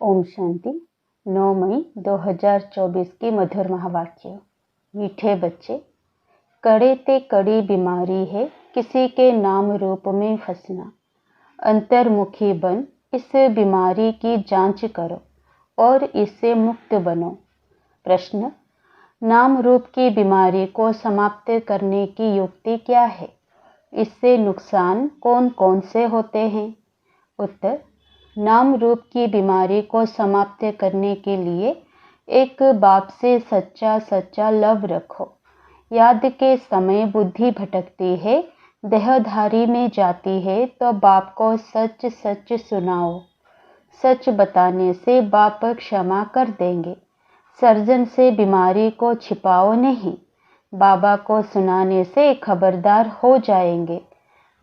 ओम शांति। 9 मई 2024 की मधुर महावाक्य। मीठे बच्चे, कड़े ते कड़ी बीमारी है किसी के नाम रूप में फंसना। अंतर्मुखी बन इस बीमारी की जांच करो और इससे मुक्त बनो। प्रश्न: नाम रूप की बीमारी को समाप्त करने की युक्ति क्या है? इससे नुकसान कौन कौन से होते हैं? उत्तर: नाम रूप की बीमारी को समाप्त करने के लिए एक बाप से सच्चा सच्चा लव रखो। याद के समय बुद्धि भटकती है, देहधारी में जाती है, तो बाप को सच सच सुनाओ। सच बताने से बाप क्षमा कर देंगे। सर्जन से बीमारी को छिपाओ नहीं। बाबा को सुनाने से खबरदार हो जाएंगे।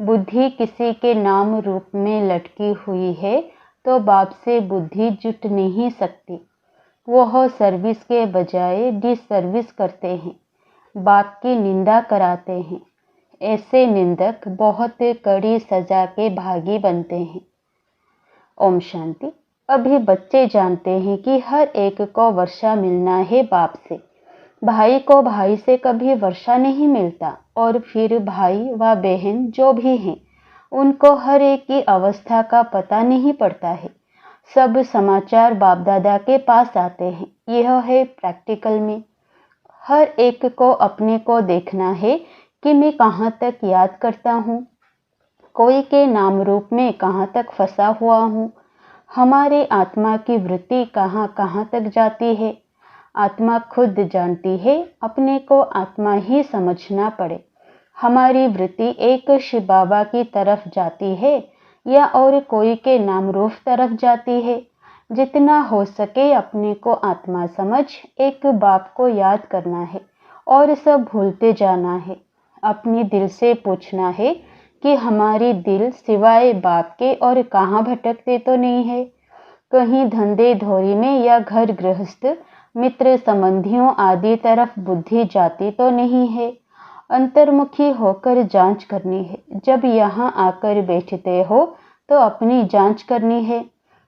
बुद्धि किसी के नाम रूप में लटकी हुई है तो बाप से बुद्धि जुट नहीं सकती। वह सर्विस के बजाय डिसर्विस करते हैं, बाप की निंदा कराते हैं। ऐसे निंदक बहुत कड़ी सजा के भागी बनते हैं। ओम शांति। अभी बच्चे जानते हैं कि हर एक को वर्षा मिलना है बाप से। भाई को भाई से कभी वर्षा नहीं मिलता, और फिर भाई व बहन जो भी हैं उनको हर एक की अवस्था का पता नहीं पड़ता है। सब समाचार बाप दादा के पास आते हैं। यह है प्रैक्टिकल में। हर एक को अपने को देखना है कि मैं कहाँ तक याद करता हूँ, कोई के नाम रूप में कहाँ तक फंसा हुआ हूँ। हमारे आत्मा की वृत्ति कहाँ कहाँ तक जाती है, आत्मा खुद जानती है। अपने को आत्मा ही समझना पड़े। हमारी वृत्ति एक शिव बाबा की तरफ जाती है या और कोई के नाम रूप तरफ जाती है। जितना हो सके अपने को आत्मा समझ एक बाप को याद करना है और सब भूलते जाना है। अपने दिल से पूछना है कि हमारी दिल सिवाय बाप के और कहाँ भटकते तो नहीं है। कहीं धंधे धोरी में या घर गृहस्थ मित्र संबंधियों आदि तरफ बुद्धि जाती तो नहीं है। अंतर्मुखी होकर जांच करनी है। जब यहाँ आकर बैठते हो तो अपनी जांच करनी है।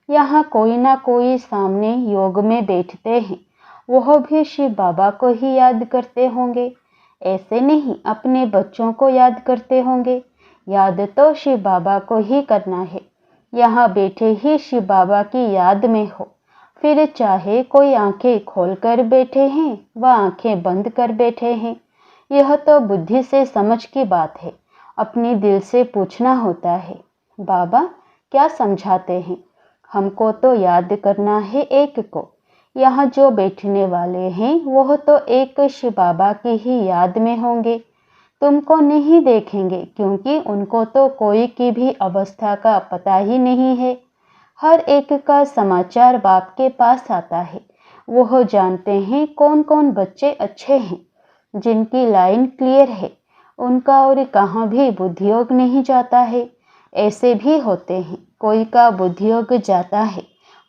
यहाँ कोई ना कोई सामने योग में बैठते हैं, वह भी शिव बाबा को ही याद करते होंगे। ऐसे नहीं अपने बच्चों को याद करते होंगे। याद तो शिव बाबा को ही करना है। यहाँ बैठे ही शिव बाबा की याद में हो। फिर चाहे कोई आंखें खोलकर बैठे हैं व आंखें बंद कर बैठे हैं, यह तो बुद्धि से समझ की बात है। अपने दिल से पूछना होता है, बाबा क्या समझाते हैं? हमको तो याद करना है एक को। यहाँ जो बैठने वाले हैं वह तो एक शिव बाबा की ही याद में होंगे। तुमको नहीं देखेंगे क्योंकि उनको तो कोई की भी अवस्था का पता ही नहीं है। हर एक का समाचार बाप के पास आता है। वह जानते हैं कौन कौन बच्चे अच्छे हैं, जिनकी लाइन क्लियर है, उनका और कहाँ भी बुद्धियोग नहीं जाता है। ऐसे भी होते हैं कोई का बुद्धियोग जाता है,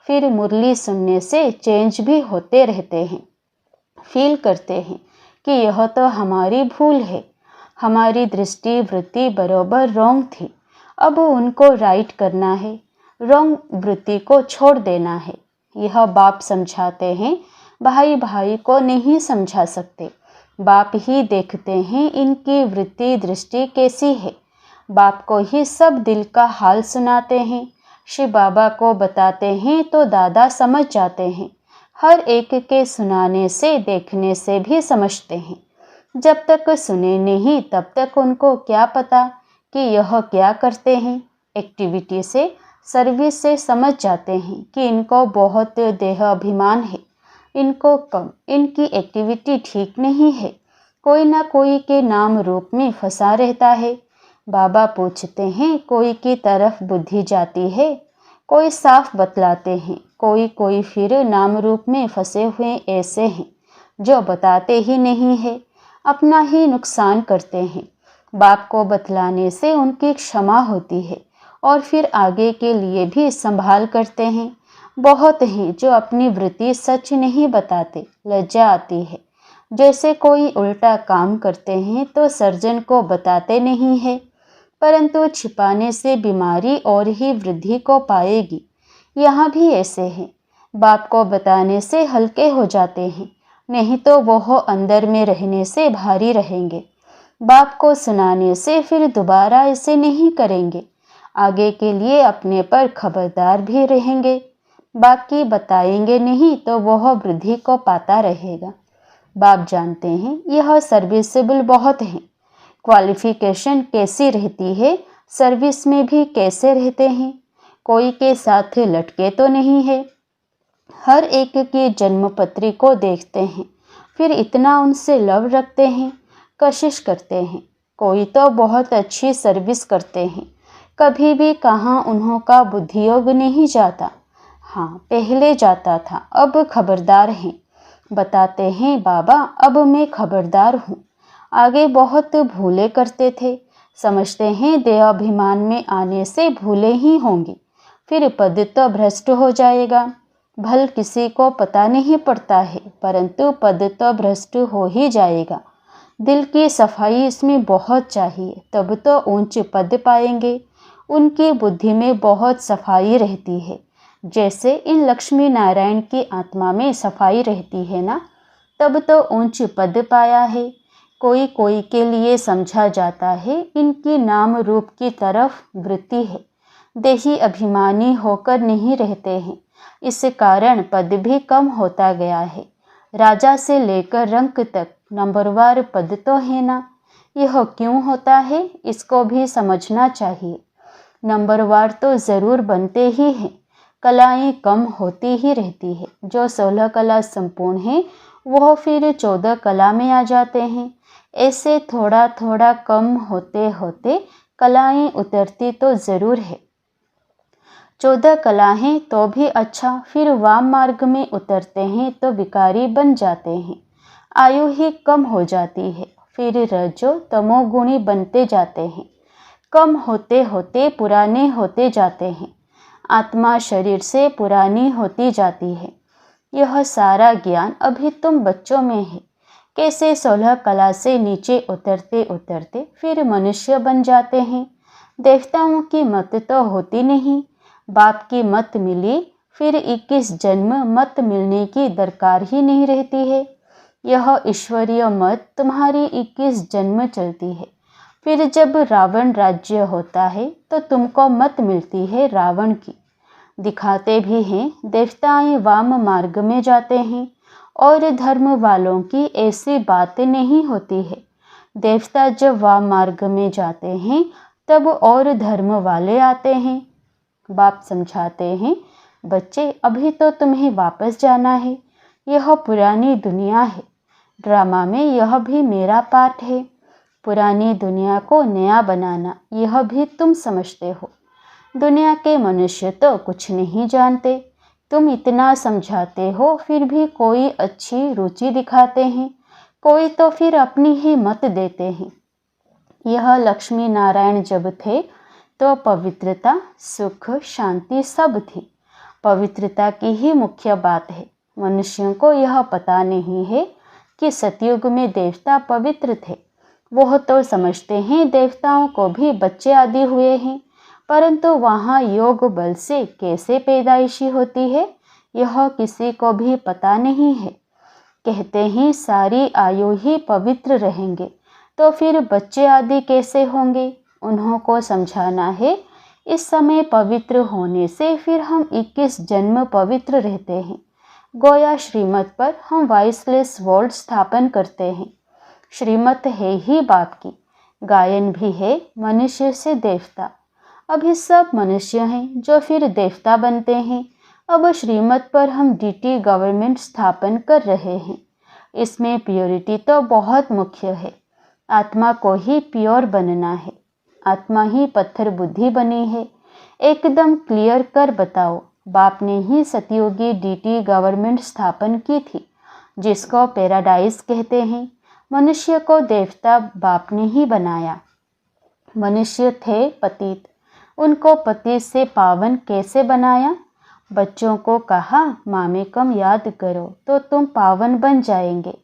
फिर मुरली सुनने से चेंज भी होते रहते हैं। फील करते हैं कि यह तो हमारी भूल है, हमारी दृष्टि वृत्ति बरोबर रॉन्ग थी। अब उनको राइट करना है, रॉन्ग वृत्ति को छोड़ देना है। यह बाप समझाते हैं, भाई भाई को नहीं समझा सकते। बाप ही देखते हैं इनकी वृत्ति दृष्टि कैसी है। बाप को ही सब दिल का हाल सुनाते हैं। शिव बाबा को बताते हैं तो दादा समझ जाते हैं। हर एक के सुनाने से देखने से भी समझते हैं। जब तक सुने नहीं तब तक उनको क्या पता कि यह क्या करते हैं। एक्टिविटी से सर्विस से समझ जाते हैं कि इनको बहुत देह अभिमान है, इनको कम, इनकी एक्टिविटी ठीक नहीं है, कोई ना कोई के नाम रूप में फंसा रहता है। बाबा पूछते हैं, कोई की तरफ बुद्धि जाती है? कोई साफ बतलाते हैं, कोई कोई फिर नाम रूप में फंसे हुए ऐसे हैं जो बताते ही नहीं है, अपना ही नुकसान करते हैं। बाप को बतलाने से उनकी क्षमा होती है और फिर आगे के लिए भी संभाल करते हैं। बहुत हैं जो अपनी वृत्ति सच नहीं बताते, लज्जा आती है। जैसे कोई उल्टा काम करते हैं तो सर्जन को बताते नहीं है, परंतु छिपाने से बीमारी और ही वृद्धि को पाएगी। यहाँ भी ऐसे हैं, बाप को बताने से हल्के हो जाते हैं, नहीं तो वह अंदर में रहने से भारी रहेंगे। बाप को सुनाने से फिर दोबारा ऐसे नहीं करेंगे, आगे के लिए अपने पर खबरदार भी रहेंगे। बाकी बताएंगे नहीं तो वह वृद्धि को पाता रहेगा। बाप जानते हैं यह सर्विसेबल बहुत है। क्वालिफिकेशन कैसी रहती है, सर्विस में भी कैसे रहते हैं, कोई के साथ लटके तो नहीं है। हर एक की जन्मपत्री को देखते हैं, फिर इतना उनसे लव रखते हैं, कशिश करते हैं। कोई तो बहुत अच्छी सर्विस करते हैं, कभी भी कहाँ उन्हों का बुद्धियोग नहीं जाता। हाँ, पहले जाता था, अब खबरदार हैं। बताते हैं बाबा अब मैं खबरदार हूँ। आगे बहुत भूले करते थे, समझते हैं देहाभिमान में आने से भूले ही होंगी, फिर पद तो भ्रष्ट हो जाएगा। भल किसी को पता नहीं पड़ता है, परंतु पद तो भ्रष्ट हो ही जाएगा। दिल की सफाई इसमें बहुत चाहिए, तब तो ऊंच पद पाएंगे। उनकी बुद्धि में बहुत सफाई रहती है, जैसे इन लक्ष्मी नारायण की आत्मा में सफाई रहती है ना, तब तो ऊंच पद पाया है। कोई कोई के लिए समझा जाता है इनकी नाम रूप की तरफ वृत्ति है, देही अभिमानी होकर नहीं रहते हैं, इस कारण पद भी कम होता गया है। राजा से लेकर रंक तक नंबरवार पद तो है ना, यह क्यों होता है इसको भी समझना चाहिए। नंबरवार तो ज़रूर बनते ही हैं, कलाएं कम होती ही रहती है। जो 16 कला संपूर्ण है वह फिर 14 कला में आ जाते हैं। ऐसे थोड़ा थोड़ा कम होते होते कलाएं उतरती तो ज़रूर है। 14 कला हैं तो भी अच्छा, फिर वाम मार्ग में उतरते हैं तो विकारी बन जाते हैं। आयु ही कम हो जाती है, फिर रजो तमोगुणी बनते जाते हैं। कम होते होते पुराने होते जाते हैं। आत्मा शरीर से पुरानी होती जाती है। यह सारा ज्ञान अभी तुम बच्चों में है। कैसे 16 कला से नीचे उतरते उतरते फिर मनुष्य बन जाते हैं। देवताओं की मत तो होती नहीं, बाप की मत मिली, फिर 21 जन्म मत मिलने की दरकार ही नहीं रहती है। यह ईश्वरीय मत तुम्हारी 21 जन्म चलती है। फिर जब रावण राज्य होता है तो तुमको मत मिलती है रावण की। दिखाते भी हैं देवताएं वाम मार्ग में जाते हैं, और धर्म वालों की ऐसी बात नहीं होती है। देवता जब वाम मार्ग में जाते हैं तब और धर्म वाले आते हैं। बाप समझाते हैं, बच्चे अभी तो तुम्हें वापस जाना है, यह पुरानी दुनिया है। ड्रामा में यह भी मेरा पार्ट है। पुरानी दुनिया को नया बनाना यह भी तुम समझते हो। दुनिया के मनुष्य तो कुछ नहीं जानते, तुम इतना समझाते हो, फिर भी कोई अच्छी रुचि दिखाते हैं, कोई तो फिर अपनी ही मत देते हैं। यह लक्ष्मी नारायण जब थे तो पवित्रता, सुख, शांति सब थी। पवित्रता की ही मुख्य बात है। मनुष्यों को यह पता नहीं है कि सतयुग में देवता पवित्र थे। वह तो समझते हैं देवताओं को भी बच्चे आदि हुए हैं, परंतु वहाँ योग बल से कैसे पैदाइशी होती है यह किसी को भी पता नहीं है। कहते हैं सारी आयु ही पवित्र रहेंगे, तो फिर बच्चे आदि कैसे होंगे, उन्हों को समझाना है। इस समय पवित्र होने से फिर हम 21 जन्म पवित्र रहते हैं। गोया श्रीमत पर हम वाइसलेस वर्ल्ड स्थापन करते हैं। श्रीमत है ही बाप की, गायन भी है मनुष्य से देवता। अभी सब मनुष्य हैं जो फिर देवता बनते हैं। अब श्रीमत पर हम डीटी गवर्नमेंट स्थापन कर रहे हैं। इसमें प्योरिटी तो बहुत मुख्य है। आत्मा को ही प्योर बनना है। आत्मा ही पत्थर बुद्धि बनी है। एकदम क्लियर कर बताओ। बाप ने ही सतयुगी डीटी गवर्नमेंट स्थापन की थी, जिसको पैराडाइज कहते हैं। मनुष्य को देवता बाप ने ही बनाया। मनुष्य थे पतित, उनको पति से पावन कैसे बनाया। बच्चों को कहा मामे कम याद करो तो तुम पावन बन जाएंगे।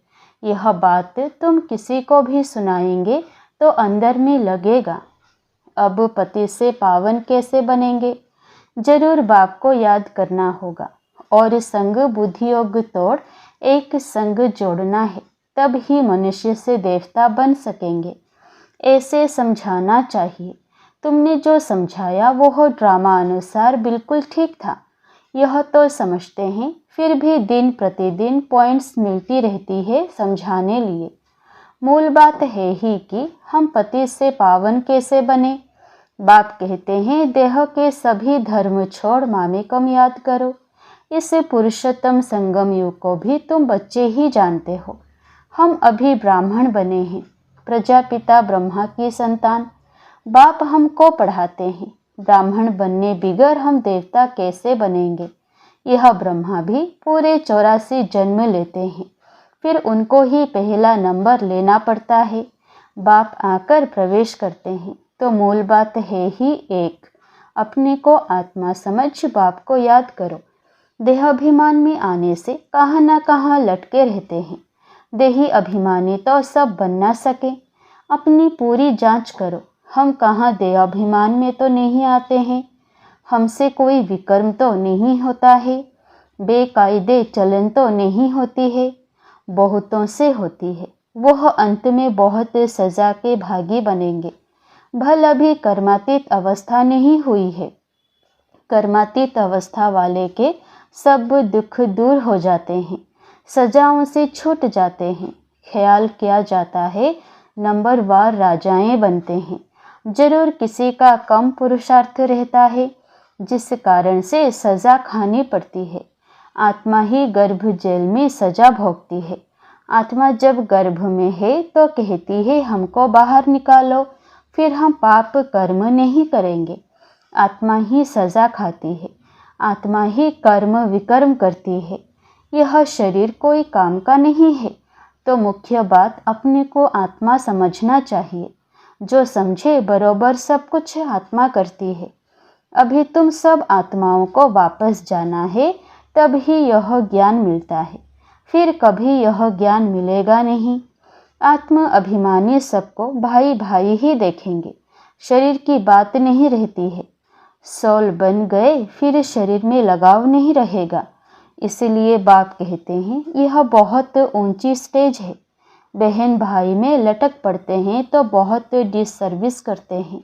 यह बात तुम किसी को भी सुनाएंगे तो अंदर में लगेगा। अब पति से पावन कैसे बनेंगे, जरूर बाप को याद करना होगा। और संग बुद्धि योग तोड़ एक संग जोड़ना है, तब ही मनुष्य से देवता बन सकेंगे। ऐसे समझाना चाहिए। तुमने जो समझाया वो ड्रामा अनुसार बिल्कुल ठीक था, यह तो समझते हैं, फिर भी दिन प्रतिदिन पॉइंट्स मिलती रहती है समझाने लिए। मूल बात है ही कि हम पति से पावन कैसे बने। बाप कहते हैं देह के सभी धर्म छोड़ मामेकम याद करो। इस पुरुषोत्तम संगम युग को भी तुम बच्चे ही जानते हो। हम अभी ब्राह्मण बने हैं, प्रजापिता ब्रह्मा की संतान। बाप हमको पढ़ाते हैं ब्राह्मण बनने बिगर हम देवता कैसे बनेंगे। यह ब्रह्मा भी पूरे 84 जन्म लेते हैं, फिर उनको ही पहला नंबर लेना पड़ता है। बाप आकर प्रवेश करते हैं, तो मूल बात है ही एक, अपने को आत्मा समझ बाप को याद करो। देह अभिमान में आने से कहाँ ना कहाँ लटके रहते हैं। देही अभिमानी तो सब बन ना सके। अपनी पूरी जांच करो, हम कहाँ देह अभिमान में तो नहीं आते हैं। हमसे कोई विकर्म तो नहीं होता है, बेकायदे चलन तो नहीं होती है। बहुतों से होती है, वह अंत में बहुत सजा के भागी बनेंगे। भल अभी कर्मातीत अवस्था नहीं हुई है। कर्मातीत अवस्था वाले के सब दुख दूर हो जाते हैं, सजाओं से छूट जाते हैं। ख्याल किया जाता है नंबरवार राजाएं बनते हैं। जरूर किसी का कम पुरुषार्थ रहता है, जिस कारण से सजा खानी पड़ती है। आत्मा ही गर्भ जेल में सजा भोगती है। आत्मा जब गर्भ में है तो कहती है हमको बाहर निकालो, फिर हम पाप कर्म नहीं करेंगे। आत्मा ही सजा खाती है, आत्मा ही कर्म विकर्म करती है। यह शरीर कोई काम का नहीं है। तो मुख्य बात अपने को आत्मा समझना चाहिए। जो समझे बरोबर सब कुछ आत्मा करती है। अभी तुम सब आत्माओं को वापस जाना है, तब ही यह ज्ञान मिलता है, फिर कभी यह ज्ञान मिलेगा नहीं। आत्म अभिमानी सबको भाई भाई ही देखेंगे, शरीर की बात नहीं रहती है। सोल बन गए फिर शरीर में लगाव नहीं रहेगा। इसलिए बाप कहते हैं यह बहुत ऊंची स्टेज है। बहन भाई में लटक पड़ते हैं तो बहुत डिसर्विस करते हैं।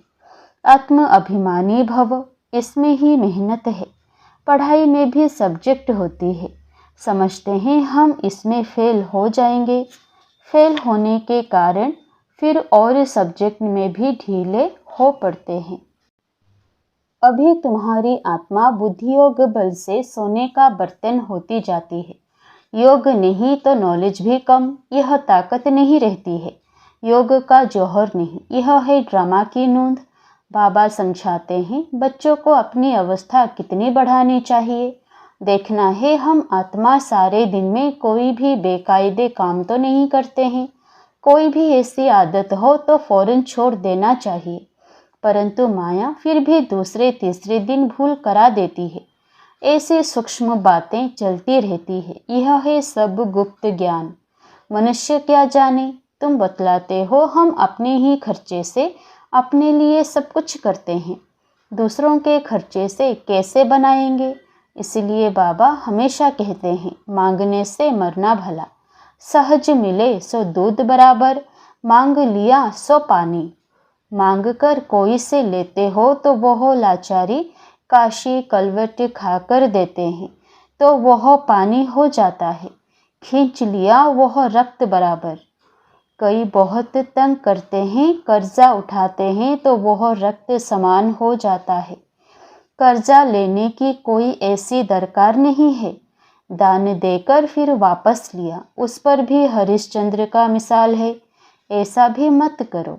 आत्म अभिमानी भव, इसमें ही मेहनत है। पढ़ाई में भी सब्जेक्ट होती है, समझते हैं हम इसमें फेल हो जाएंगे। फेल होने के कारण फिर और सब्जेक्ट में भी ढीले हो पड़ते हैं। अभी तुम्हारी आत्मा बुद्धि योग बल से सोने का बर्तन होती जाती है। योग नहीं तो नॉलेज भी कम, यह ताकत नहीं रहती है। योग का जौहर नहीं, यह है ड्रामा की नूंद। बाबा समझाते हैं बच्चों को अपनी अवस्था कितनी बढ़ानी चाहिए। देखना है हम आत्मा सारे दिन में कोई भी बेकायदे काम तो नहीं करते हैं। कोई भी ऐसी आदत हो तो फौरन छोड़ देना चाहिए, परंतु माया फिर भी दूसरे तीसरे दिन भूल करा देती है। ऐसी सूक्ष्म बातें चलती रहती है। यह है सब गुप्त ज्ञान। मनुष्य क्या जाने, तुम बतलाते हो हम अपने ही खर्चे से अपने लिए सब कुछ करते हैं, दूसरों के खर्चे से कैसे बनाएंगे। इसलिए बाबा हमेशा कहते हैं मांगने से मरना भला। सहज मिले सो दूध बराबर, मांग लिया सो पानी। मांग कर कोई से लेते हो तो वह लाचारी काशी कलवट खाकर देते हैं, तो वह पानी हो जाता है। खींच लिया वह रक्त बराबर। कई बहुत तंग करते हैं, कर्जा उठाते हैं तो वह रक्त समान हो जाता है। कर्जा लेने की कोई ऐसी दरकार नहीं है। दान देकर फिर वापस लिया, उस पर भी हरिश्चंद्र का मिसाल है। ऐसा भी मत करो,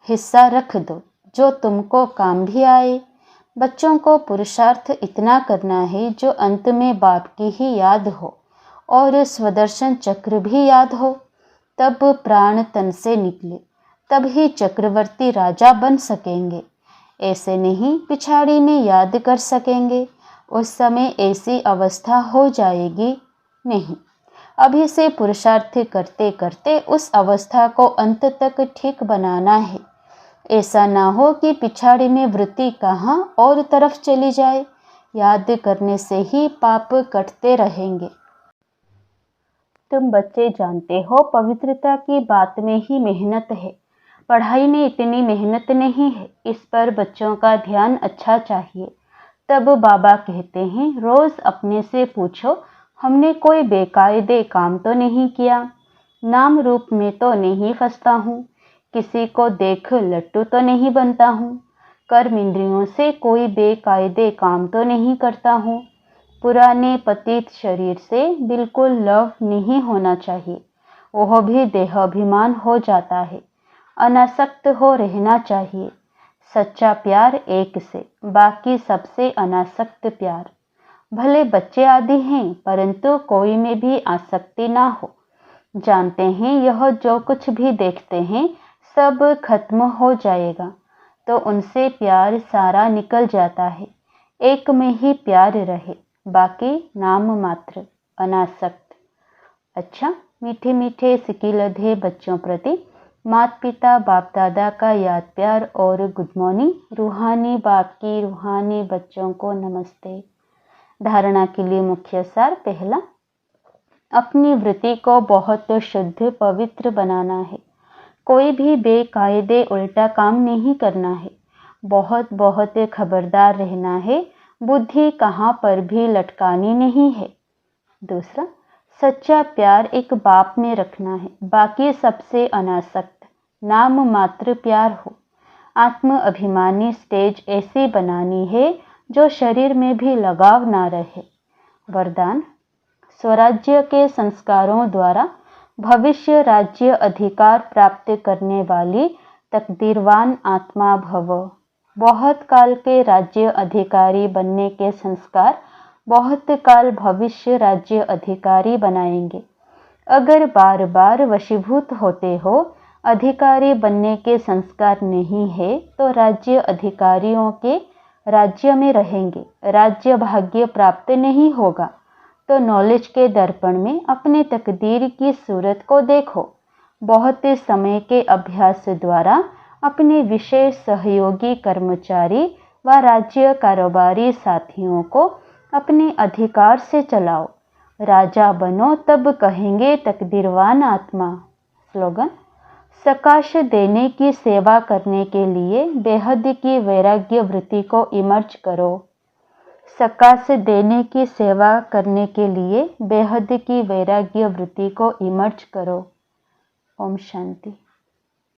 हिस्सा रख दो जो तुमको काम भी आए। बच्चों को पुरुषार्थ इतना करना है जो अंत में बाप की ही याद हो और स्वदर्शन चक्र भी याद हो। तब प्राण तन से निकले, तब ही चक्रवर्ती राजा बन सकेंगे। ऐसे नहीं पिछाड़ी में याद कर सकेंगे, उस समय ऐसी अवस्था हो जाएगी नहीं। अभी से पुरुषार्थ करते करते उस अवस्था को अंत तक ठीक बनाना है। ऐसा ना हो कि पिछाड़ी में वृत्ति कहाँ और तरफ चली जाए। याद करने से ही पाप कटते रहेंगे। तुम बच्चे जानते हो पवित्रता की बात में ही मेहनत है, पढ़ाई में इतनी मेहनत नहीं है। इस पर बच्चों का ध्यान अच्छा चाहिए। तब बाबा कहते हैं, रोज अपने से पूछो, हमने कोई बेकायदे काम तो नहीं किया, नाम रूप में तो नहीं फंसता हूँ, किसी को देख लट्टू तो नहीं बनता हूँ, कर्म इंद्रियों से कोई बेकायदे काम तो नहीं करता हूँ, पुराने पतित शरीर से बिल्कुल लव नहीं होना चाहिए, वह भी देहाभिमान हो जाता है, अनासक्त हो रहना चाहिए। सच्चा प्यार एक से, बाकी सबसे अनासक्त प्यार। भले बच्चे आदि हैं, परंतु कोई में भी आसक्ति ना हो। जानते हैं यह जो कुछ भी देखते हैं सब खत्म हो जाएगा, तो उनसे प्यार सारा निकल जाता है। एक में ही प्यार रहे, बाकी नाम मात्र, अनासक्त। अच्छा, मीठे मीठे सिकिलधे बच्चों प्रति माता पिता बाप दादा का याद प्यार और गुड मॉर्निंग। रूहानी बाप की रूहानी बच्चों को नमस्ते। धारणा के लिए मुख्य सार। पहला, अपनी वृत्ति को बहुत शुद्ध पवित्र बनाना है। कोई भी बेकायदे उल्टा काम नहीं करना है। बहुत बहुत खबरदार रहना है, बुद्धि कहाँ पर भी लटकानी नहीं है। दूसरा, सच्चा प्यार एक बाप में रखना है, बाकी सबसे अनासक्त, नाम मात्र प्यार हो। आत्म अभिमानी स्टेज ऐसी बनानी है जो शरीर में भी लगाव ना रहे। वरदान, स्वराज्य के संस्कारों द्वारा भविष्य राज्य अधिकार प्राप्त करने वाली तकदीरवान आत्मा भव। बहुत काल के राज्य अधिकारी बनने के संस्कार बहुत काल भविष्य राज्य अधिकारी बनाएंगे। अगर बार बार वशीभूत होते हो, अधिकारी बनने के संस्कार नहीं है, तो राज्य अधिकारियों के राज्य में रहेंगे, राज्य भाग्य प्राप्त नहीं होगा। तो नॉलेज के दर्पण में अपने तकदीर की सूरत को देखो। बहुत समय के अभ्यास द्वारा अपने विशेष सहयोगी कर्मचारी व राज्य कारोबारी साथियों को अपने अधिकार से चलाओ। राजा बनो तब कहेंगे तकदीरवान आत्मा। स्लोगन, सकाश देने की सेवा करने के लिए बेहद की वैराग्य वृत्ति को इमर्ज करो। सकाश देने की सेवा करने के लिए बेहद की वैराग्य वृत्ति को इमर्ज करो। ओम शांति।